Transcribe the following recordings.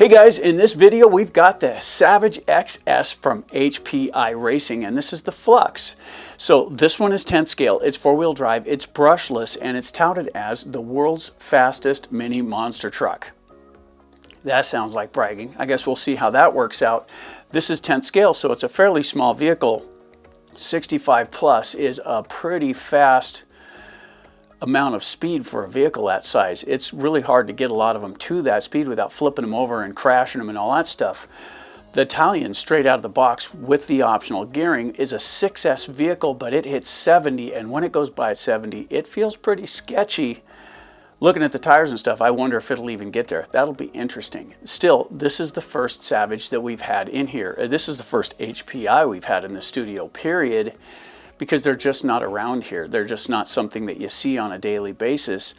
Hey guys, in this video we've got the Savage XS from HPI Racing, and this is the Flux. So this one is 10th scale, it's four-wheel drive, it's brushless, and it's touted as the world's fastest mini monster truck. That sounds like bragging. I guess we'll see how that works out. This is 10th scale, so it's a fairly small vehicle. 65 plus is a pretty fast amount of speed for a vehicle that size. It's really hard to get a lot of them to that speed without flipping them over and crashing them and all that stuff. The Italian, straight out of the box with the optional gearing, is a 6S vehicle, but it hits 70, and when it goes by 70, it feels pretty sketchy. Looking at the tires and stuff, I wonder if it'll even get there. That'll be interesting. Still, this is the first Savage that we've had in here. This is the first HPI we've had in the studio, period, because they're just not around here. They're just not something that you see on a daily basis.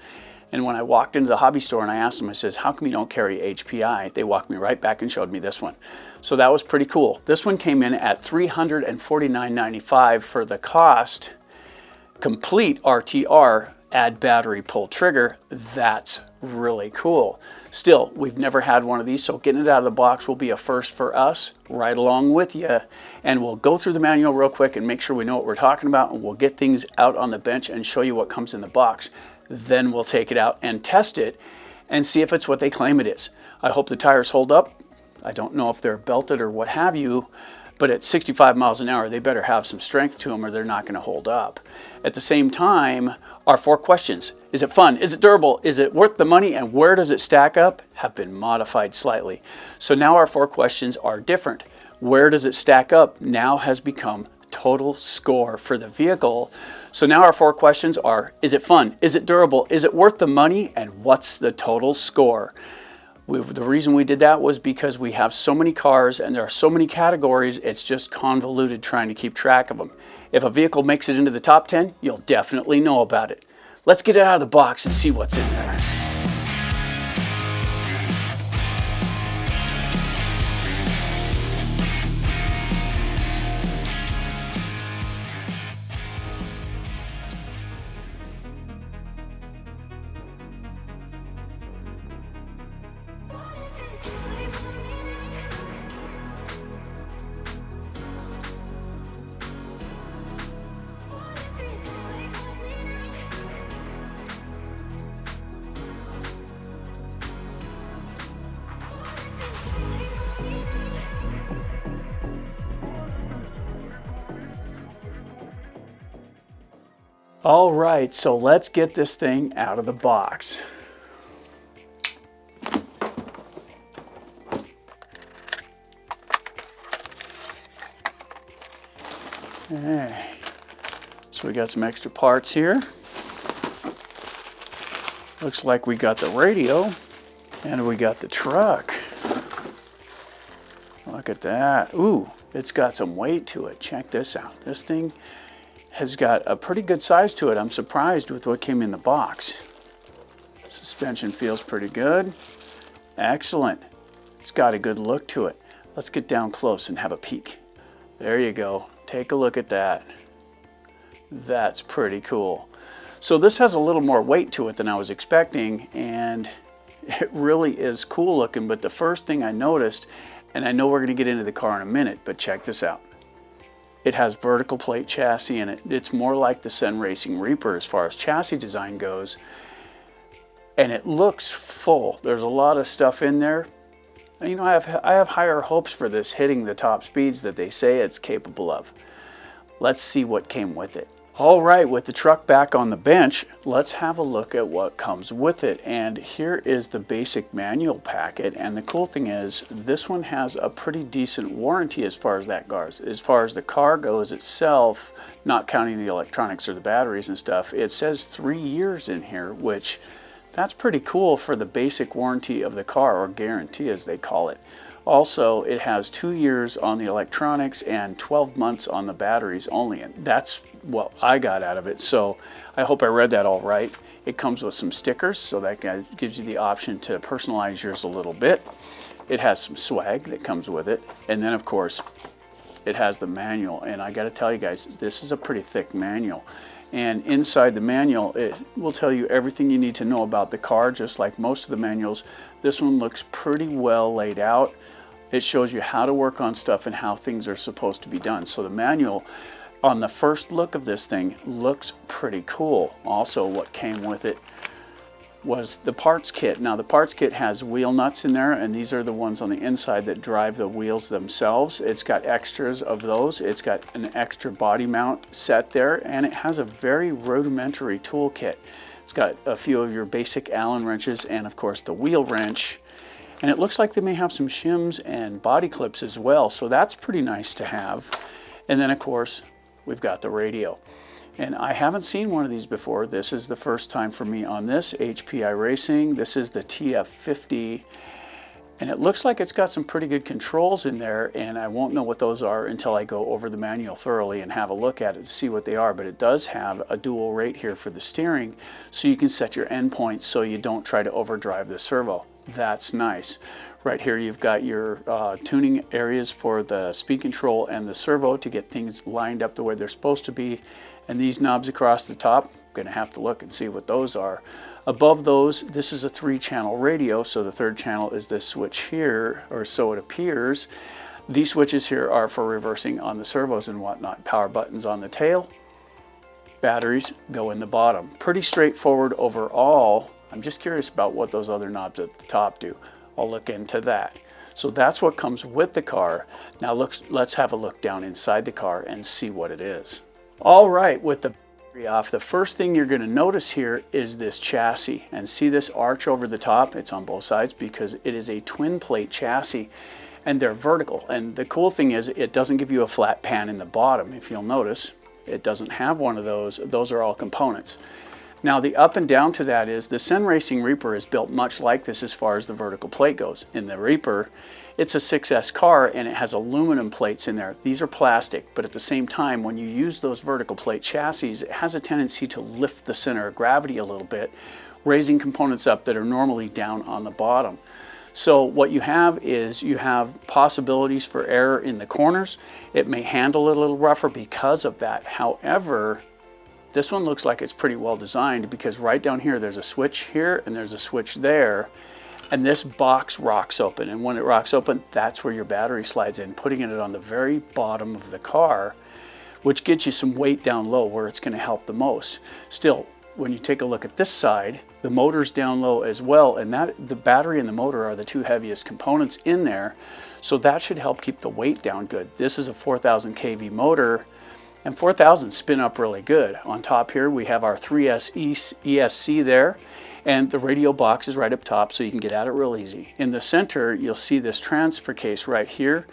And when I walked into the hobby store and I asked them, I says, how come you don't carry HPI? They walked me right back and showed me this one. So that was pretty cool. This one came in at $349.95 for the cost. Complete RTR, add battery, pull trigger. That's really cool. Still, we've never had one of these, so getting it out of the box will be a first for us, right along with you. And we'll go through the manual real quick and make sure we know what we're talking about, and we'll get things out on the bench and show you what comes in the box. Then we'll take it out and test it and see if it's what they claim it is. I hope the tires hold up. I don't know if they're belted or what have you, but at 65 miles an hour, they better have some strength to them or they're not going to hold up. At the same time, our 4 questions, is it fun? Is it durable? Is it worth the money? And where does it stack up? Have been modified slightly. So now our 4 questions are different. Where does it stack up now has become total score for the vehicle. So now our 4 questions are, is it fun? Is it durable? Is it worth the money? And what's the total score? The reason we did that was because we have so many cars and there are so many categories, it's just convoluted trying to keep track of them. If a vehicle makes it into the top 10, you'll definitely know about it. Let's get it out of the box and see what's in there. All right, so let's get this thing out of the box. Okay. So we got some extra parts here. Looks like we got the radio and we got the truck. Look at that. Ooh, it's got some weight to it. Check this out. This thing has got a pretty good size to it. I'm surprised with what came in the box. Suspension feels pretty good. Excellent. It's got a good look to it. Let's get down close and have a peek. There you go. Take a look at that. That's pretty cool. So this has a little more weight to it than I was expecting, and it really is cool looking. But the first thing I noticed, and I know we're going to get into the car in a minute, but check this out. It has vertical plate chassis in it. It's more like the Sen Racing Reaper as far as chassis design goes. And it looks full. There's a lot of stuff in there. And, you know, I have higher hopes for this hitting the top speeds that they say it's capable of. Let's see what came with it. All right, with the truck back on the bench, let's have a look at what comes with it. And here is the basic manual packet. And the cool thing is, this one has a pretty decent warranty as far as that goes. As far as the car goes itself, not counting the electronics or the batteries and stuff, it says 3 years in here, which that's pretty cool for the basic warranty of the car, or guarantee as they call it. Also, it has 2 years on the electronics and 12 months on the batteries only, and that's what I got out of it. So I hope I read that all right. It comes with some stickers, so that gives you the option to personalize yours a little bit. It has some swag that comes with it, and then of course it has the manual. And I got to tell you guys, this is a pretty thick manual. And inside the manual, it will tell you everything you need to know about the car, just like most of the manuals. This one looks pretty well laid out. It shows you how to work on stuff and how things are supposed to be done. So the manual, on the first look of this thing, looks pretty cool. Also, what came with it was the parts kit. Now the parts kit has wheel nuts in there, and these are the ones on the inside that drive the wheels themselves. It's got extras of those. It's got an extra body mount set there, and it has a very rudimentary tool kit. It's got a few of your basic Allen wrenches and of course the wheel wrench. And it looks like they may have some shims and body clips as well, so that's pretty nice to have. And then of course we've got the radio. And I haven't seen one of these before. This is the first time for me on this HPI Racing. This is the TF50, and it looks like it's got some pretty good controls in there, and I won't know what those are until I go over the manual thoroughly and have a look at it to see what they are. But it does have a dual rate here for the steering, so you can set your endpoints so you don't try to overdrive the servo. That's nice. Right here you've got your tuning areas for the speed control and the servo to get things lined up the way they're supposed to be. And these knobs across the top, I'm going to have to look and see what those are. Above those, this is a 3-channel radio, so the 3rd channel is this switch here, or so it appears. These switches here are for reversing on the servos and whatnot. Power buttons on the tail, batteries go in the bottom. Pretty straightforward overall. I'm just curious about what those other knobs at the top do. I'll look into that. So that's what comes with the car. Now let's have a look down inside the car and see what it is. All right, with the battery off, the first thing you're going to notice here is this chassis. And see this arch over the top? It's on both sides because it is a twin plate chassis and they're vertical. And the cool thing is it doesn't give you a flat pan in the bottom. If you'll notice, it doesn't have one of those. Those are all components. Now the up and down to that is the Sen Racing Reaper is built much like this as far as the vertical plate goes. In the Reaper, it's a 6S car and it has aluminum plates in there. These are plastic, but at the same time, when you use those vertical plate chassis, it has a tendency to lift the center of gravity a little bit, raising components up that are normally down on the bottom. So what you have is you have possibilities for error in the corners. It may handle it a little rougher because of that. However, this one looks like it's pretty well designed because right down here there's a switch here and there's a switch there, and this box rocks open, and when it rocks open, that's where your battery slides in, putting it on the very bottom of the car, which gets you some weight down low where it's going to help the most. Still, when you take a look at this side, the motor's down low as well, and the battery and the motor are the 2 heaviest components in there, so that should help keep the weight down good. This is a 4,000 kV motor, and 4,000 spin up really good. On top here we have our 3S ESC there, and the radio box is right up top so you can get at it real easy. In the center you'll see this transfer case right here.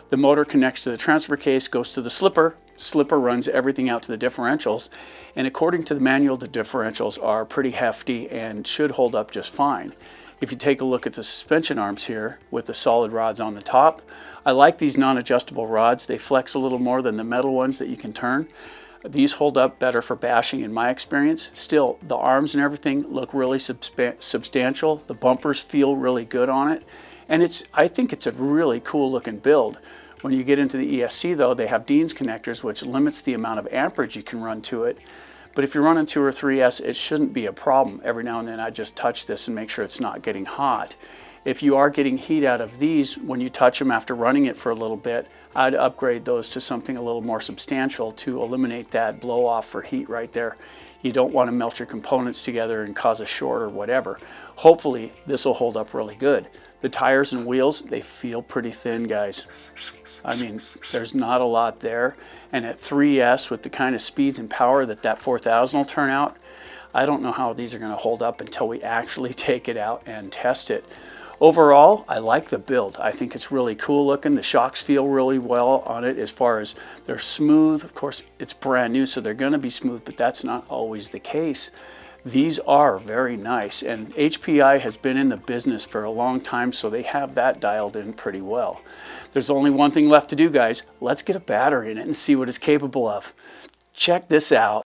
The motor connects to the transfer case, goes to the slipper. Slipper runs everything out to the differentials, and according to the manual the differentials are pretty hefty and should hold up just fine. If you take a look at the suspension arms here with the solid rods on the top, I like these non-adjustable rods. They flex a little more than the metal ones that you can turn. These hold up better for bashing in my experience. Still, the arms and everything look really substantial. The bumpers feel really good on it. And I think it's a really cool looking build. When you get into the ESC though, they have Dean's connectors, which limits the amount of amperage you can run to it. But if you're running 2 or 3S, it shouldn't be a problem. Every now and then I just touch this and make sure it's not getting hot. If you are getting heat out of these, when you touch them after running it for a little bit, I'd upgrade those to something a little more substantial to eliminate that blow off for heat right there. You don't want to melt your components together and cause a short or whatever. Hopefully this will hold up really good. The tires and wheels, they feel pretty thin, guys. I mean, there's not a lot there. And at 3S with the kind of speeds and power that 4000 will turn out, I don't know how these are going to hold up until we actually take it out and test it. Overall, I like the build. I think it's really cool looking. The shocks feel really well on it as far as they're smooth. Of course, it's brand new, so they're going to be smooth, but that's not always the case. These are very nice, and HPI has been in the business for a long time, so they have that dialed in pretty well. There's only one thing left to do, guys. Let's get a battery in it and see what it's capable of. Check this out.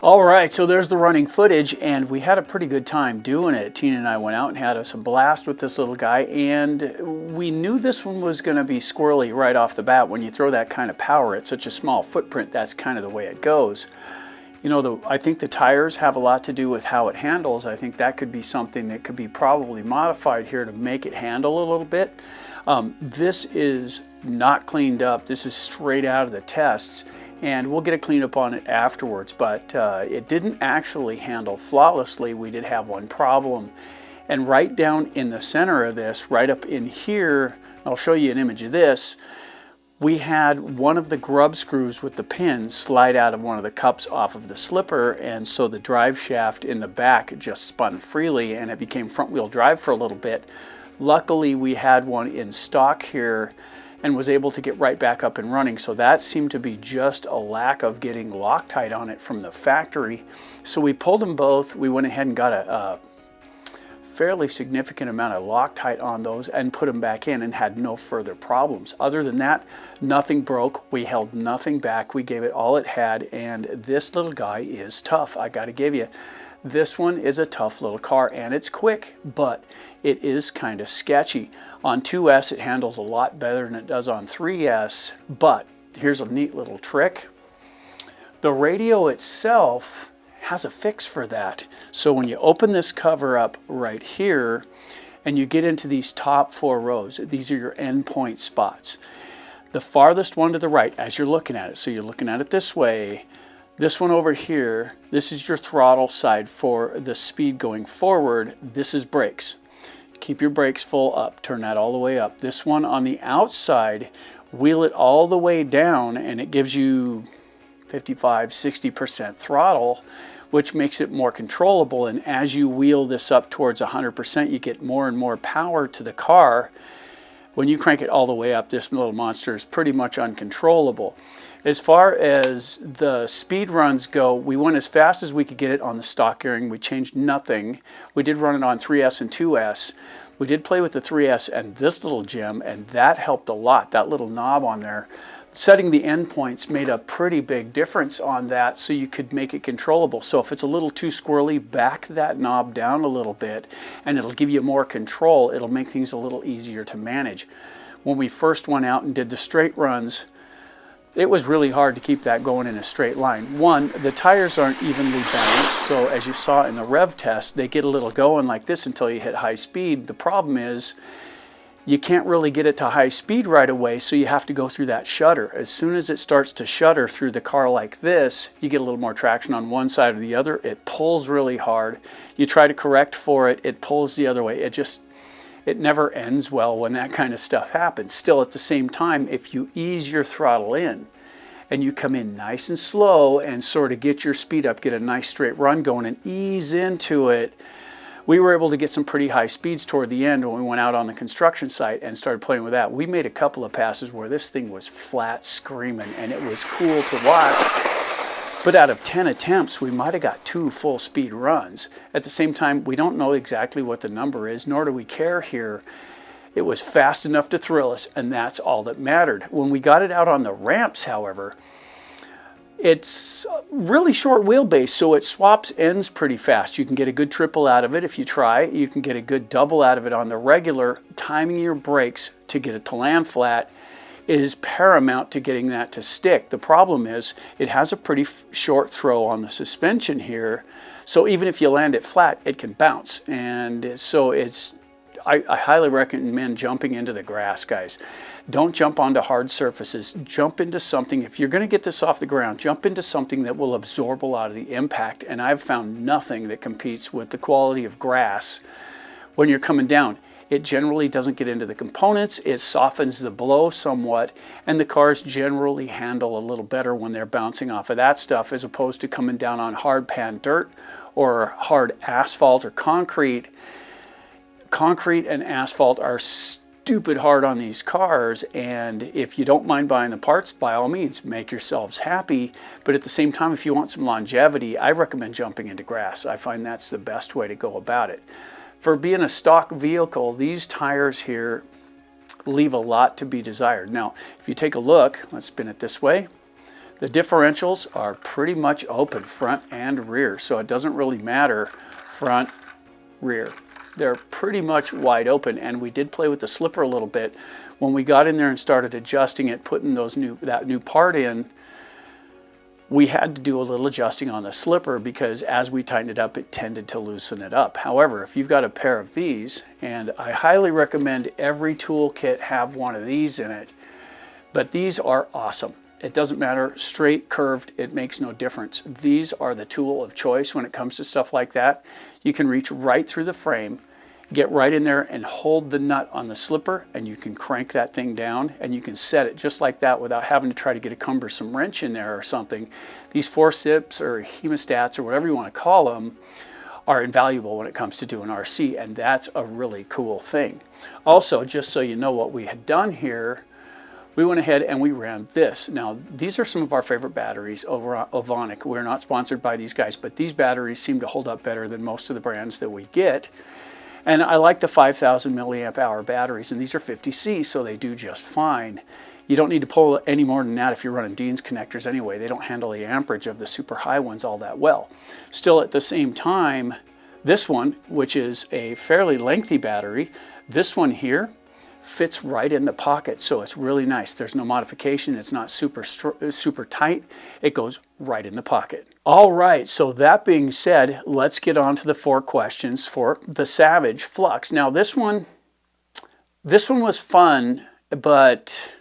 All right, so there's the running footage, and we had a pretty good time doing it. Tina and I went out and had us a blast with this little guy, and we knew this one was going to be squirrely right off the bat. When you throw that kind of power at such a small footprint, that's kind of the way it goes. You know, I think the tires have a lot to do with how it handles. I think that could be something that could be probably modified here to make it handle a little bit. This is not cleaned up. This is straight out of the tests, and we'll get a cleanup on it afterwards, but it didn't actually handle flawlessly. We did have one problem, and right down in the center of this, right up in here, I'll show you an image of this, we had one of the grub screws with the pins slide out of one of the cups off of the slipper, and so the drive shaft in the back just spun freely and it became front wheel drive for a little bit. Luckily we had one in stock here and was able to get right back up and running, so that seemed to be just a lack of getting Loctite on it from the factory. So we pulled them both. We went ahead and got a fairly significant amount of Loctite on those and put them back in and had no further problems. Other than that, nothing broke. We held nothing back. We gave it all it had, and this little guy is tough. I gotta give you, this one is a tough little car, and it's quick, but it is kind of sketchy. On 2S, it handles a lot better than it does on 3S, but here's a neat little trick. The radio itself has a fix for that. So when you open this cover up right here and you get into these top 4 rows, these are your endpoint spots. The farthest one to the right as you're looking at it, so you're looking at it this way, this one over here, this is your throttle side for the speed going forward. This is brakes. Keep your brakes full up, turn that all the way up. This one on the outside, wheel it all the way down and it gives you 55–60% throttle, which makes it more controllable. And as you wheel this up towards 100%, you get more and more power to the car. When you crank it all the way up, this little monster is pretty much uncontrollable. As far as the speed runs go, we went as fast as we could get it on the stock gearing. We changed nothing. We did run it on 3S and 2S. We did play with the 3S and this little gem, and that helped a lot. That little knob on there, setting the endpoints made a pretty big difference on that, so you could make it controllable. So if it's a little too squirrely, back that knob down a little bit and it'll give you more control. It'll make things a little easier to manage. When we first went out and did the straight runs, it was really hard to keep that going in a straight line. One, the tires aren't evenly balanced, so as you saw in the rev test, they get a little going like this until you hit high speed. The problem is you can't really get it to high speed right away, so you have to go through that shudder. As soon as it starts to shudder through the car like this, you get a little more traction on one side or the other. It pulls really hard. You try to correct for it, it pulls the other way. It never ends well when that kind of stuff happens. Still, at the same time, if you ease your throttle in and you come in nice and slow and sort of get your speed up, get a nice straight run going and ease into it, we were able to get some pretty high speeds toward the end when we went out on the construction site and started playing with that. We made a couple of passes where this thing was flat screaming, and it was cool to watch. But out of 10 attempts, we might have got 2 full speed runs. At the same time, we don't know exactly what the number is, nor do we care here. It was fast enough to thrill us, and that's all that mattered. When we got it out on the ramps, however, it's really short wheelbase, so it swaps ends pretty fast. You can get a good triple out of it if you try. You can get a good double out of it on the regular. Timing your brakes to get it to land flat is paramount to getting that to stick. The problem is it has a pretty short throw on the suspension here, so even if you land it flat, it can bounce. And so I highly recommend jumping into the grass, guys. Don't jump onto hard surfaces. Jump into something. If you're going to get this off the ground, jump into something that will absorb a lot of the impact. And I've found nothing that competes with the quality of grass when you're coming down. It generally doesn't get into the components, it softens the blow somewhat, and the cars generally handle a little better when they're bouncing off of that stuff as opposed to coming down on hard pan dirt or hard asphalt or concrete. Concrete and asphalt are stupid hard on these cars, and if you don't mind buying the parts, by all means, make yourselves happy. But at the same time, if you want some longevity, I recommend jumping into grass. I find that's the best way to go about it. For being a stock vehicle, these tires here leave a lot to be desired. Now, if you take a look, let's spin it this way. The differentials are pretty much open, front and rear, so it doesn't really matter front, rear. They're pretty much wide open, and we did play with the slipper a little bit. When we got in there and started adjusting it, putting that new part in, we had to do a little adjusting on the slipper because as we tightened it up, it tended to loosen it up. However, if you've got a pair of these, and I highly recommend every toolkit have one of these in it, but these are awesome. It doesn't matter, straight, curved, it makes no difference. These are the tool of choice when it comes to stuff like that. You can reach right through the frame, get right in there and hold the nut on the slipper, and you can crank that thing down and you can set it just like that without having to try to get a cumbersome wrench in there or something. These forceps or hemostats or whatever you want to call them are invaluable when it comes to doing RC, and that's a really cool thing. Also, just so you know what we had done here, we went ahead and we ran this. Now, these are some of our favorite batteries over on Ovonic. We're not sponsored by these guys, but these batteries seem to hold up better than most of the brands that we get. And I like the 5,000 milliamp hour batteries, and these are 50C, so they do just fine. You don't need to pull any more than that if you're running Dean's connectors anyway. They don't handle the amperage of the super high ones all that well. Still, at the same time, this one, which is a fairly lengthy battery, this one here fits right in the pocket, so it's really nice. There's no modification. It's not super tight. It goes right in the pocket. All right, so that being said, let's get on to the 4 questions for the Savage Flux. Now this one was fun, but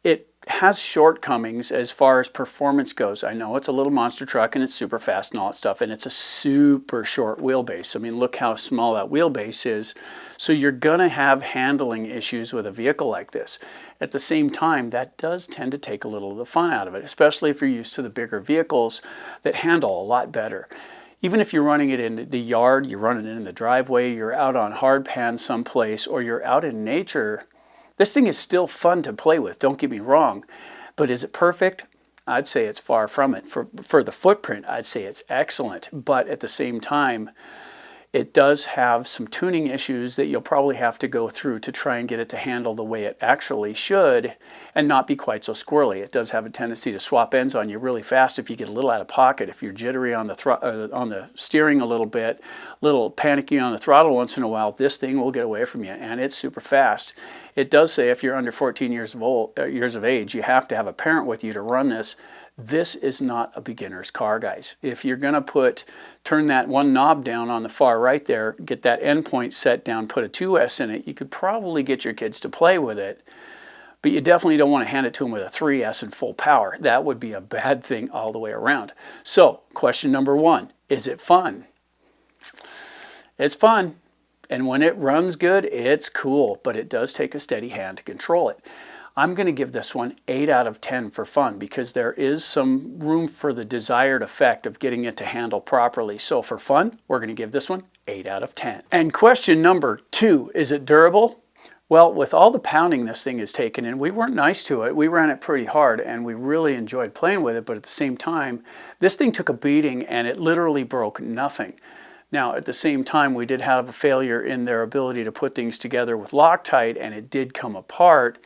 it has shortcomings as far as performance goes. I know it's a little monster truck and it's super fast and all that stuff, and it's a super short wheelbase. I mean, look how small that wheelbase is. So you're gonna have handling issues with a vehicle like this. At the same time, that does tend to take a little of the fun out of it, especially if you're used to the bigger vehicles that handle a lot better. Even if you're running it in the yard, you're running it in the driveway, you're out on hardpan someplace, or you're out in nature, this thing is still fun to play with, don't get me wrong. But is it perfect? I'd say it's far from it. For the footprint, I'd say it's excellent. But at the same time, it does have some tuning issues that you'll probably have to go through to try and get it to handle the way it actually should and not be quite so squirrely. It does have a tendency to swap ends on you really fast if you get a little out of pocket. If you're jittery on the steering a little bit, a little panicky on the throttle once in a while, this thing will get away from you, and it's super fast. It does say if you're under 14 years of age, you have to have a parent with you to run this. This is not a beginner's car, guys. If you're going to turn that one knob down on the far right there, get that endpoint set down, put a 2S in it, you could probably get your kids to play with it, but you definitely don't want to hand it to them with a 3S and full power. That would be a bad thing all the way around. So, question number 1, is it fun? It's fun, and when it runs good, it's cool, but it does take a steady hand to control it. I'm going to give this one 8 out of 10 for fun because there is some room for the desired effect of getting it to handle properly. So for fun, we're going to give this one 8 out of 10. And question number 2, is it durable? Well, with all the pounding this thing has taken in, we weren't nice to it. We ran it pretty hard and we really enjoyed playing with it, but at the same time, this thing took a beating and it literally broke nothing. Now, at the same time, we did have a failure in their ability to put things together with Loctite, and it did come apart.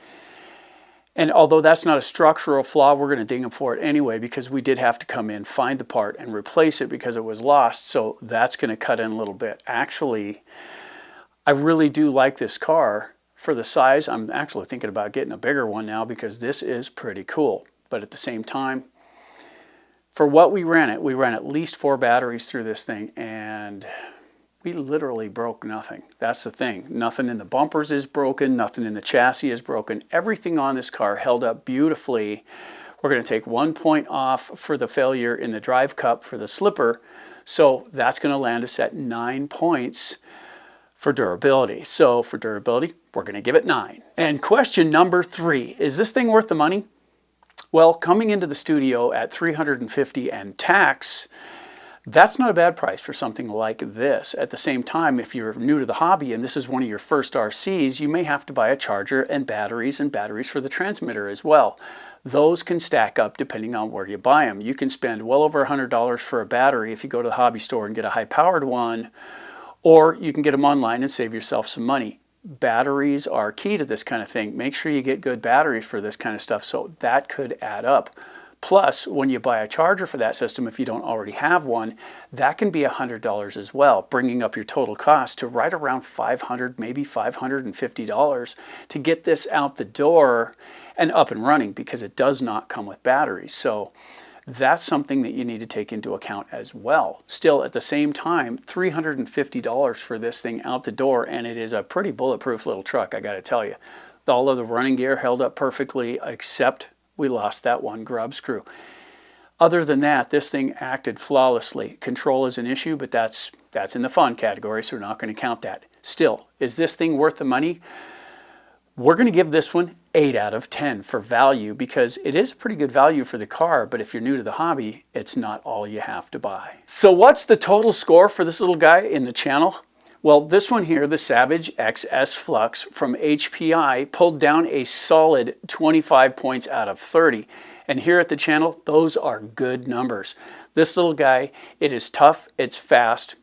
And although that's not a structural flaw, we're going to ding them for it anyway because we did have to come in, find the part, and replace it because it was lost. So that's going to cut in a little bit. Actually, I really do like this car for the size. I'm actually thinking about getting a bigger one now because this is pretty cool. But at the same time, for what we ran at least 4 batteries through this thing, and we literally broke nothing. That's the thing. Nothing in the bumpers is broken. Nothing in the chassis is broken. Everything on this car held up beautifully. We're going to take 1 point off for the failure in the drive cup for the slipper. So that's going to land us at 9 points for durability. So for durability, we're going to give it 9. And question number 3, is this thing worth the money? Well, coming into the studio at $350 and tax, that's not a bad price for something like this. At the same time, if you're new to the hobby and this is one of your first RCs, you may have to buy a charger and batteries for the transmitter as well. Those can stack up depending on where you buy them. You can spend well over $100 for a battery if you go to the hobby store and get a high-powered one, or you can get them online and save yourself some money. Batteries are key to this kind of thing. Make sure you get good batteries for this kind of stuff, so that could add up. Plus, when you buy a charger for that system, if you don't already have one, that can be $100 as well, bringing up your total cost to right around $500, maybe $550 to get this out the door and up and running, because it does not come with batteries. So that's something that you need to take into account as well. Still, at the same time, $350 for this thing out the door, and it is a pretty bulletproof little truck, I gotta tell you. All of the running gear held up perfectly, except we lost that one grub screw. Other than that, this thing acted flawlessly. Control is an issue, but that's in the fun category, so we're not going to count that. Still, is this thing worth the money? We're going to give this one 8 out of 10 for value, because it is a pretty good value for the car, but if you're new to the hobby, it's not all you have to buy. So what's the total score for this little guy in the channel? Well, this one here, the Savage XS Flux from HPI, pulled down a solid 25 points out of 30. And here at the channel, those are good numbers. This little guy, it is tough, it's fast,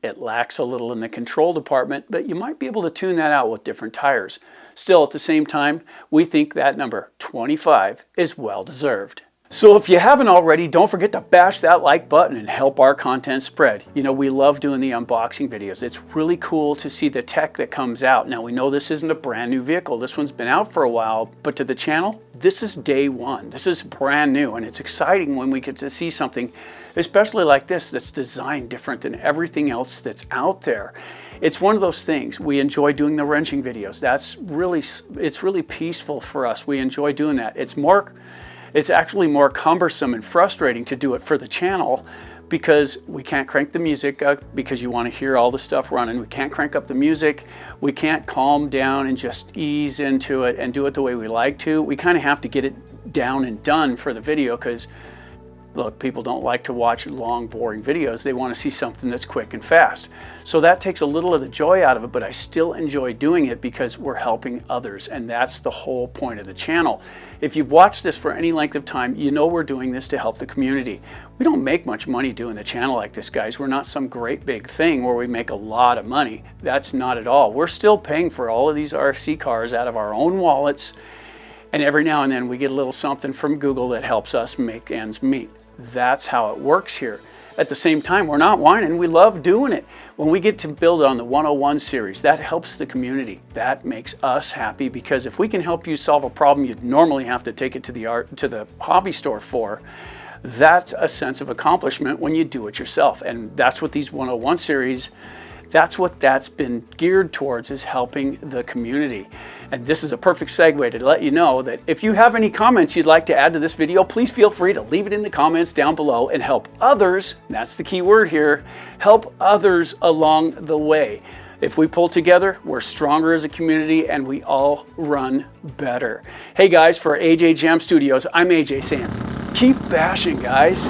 it lacks a little in the control department, but you might be able to tune that out with different tires. Still, at the same time, we think that number 25 is well deserved. So if you haven't already, don't forget to bash that like button and help our content spread. You know, we love doing the unboxing videos. It's really cool to see the tech that comes out. Now, we know this isn't a brand new vehicle. This one's been out for a while, but to the channel, this is day one. This is brand new, and it's exciting when we get to see something, especially like this, that's designed different than everything else that's out there. It's one of those things. We enjoy doing the wrenching videos. It's really peaceful for us. We enjoy doing that. It's actually more cumbersome and frustrating to do it for the channel, because we can't crank the music up because you want to hear all the stuff running. We can't crank up the music. We can't calm down and just ease into it and do it the way we like to. We kind of have to get it down and done for the video, because look, people don't like to watch long, boring videos. They want to see something that's quick and fast. So that takes a little of the joy out of it, but I still enjoy doing it because we're helping others, and that's the whole point of the channel. If you've watched this for any length of time, you know we're doing this to help the community. We don't make much money doing the channel like this, guys. We're not some great big thing where we make a lot of money. That's not at all. We're still paying for all of these RC cars out of our own wallets, and every now and then we get a little something from Google that helps us make ends meet. That's how it works here. At the same time, we're not whining. We love doing it. When we get to build on the 101 series, that helps the community. That makes us happy, because if we can help you solve a problem you'd normally have to take it to the hobby store for, that's a sense of accomplishment when you do it yourself. And that's what these 101 series, that's what that's been geared towards, is helping the community. And this is a perfect segue to let you know that if you have any comments you'd like to add to this video, please feel free to leave it in the comments down below and help others, that's the key word here, help others along the way. If we pull together, we're stronger as a community, and we all run better. Hey guys, for AJ Jam Studios, I'm AJ saying, keep bashing, guys.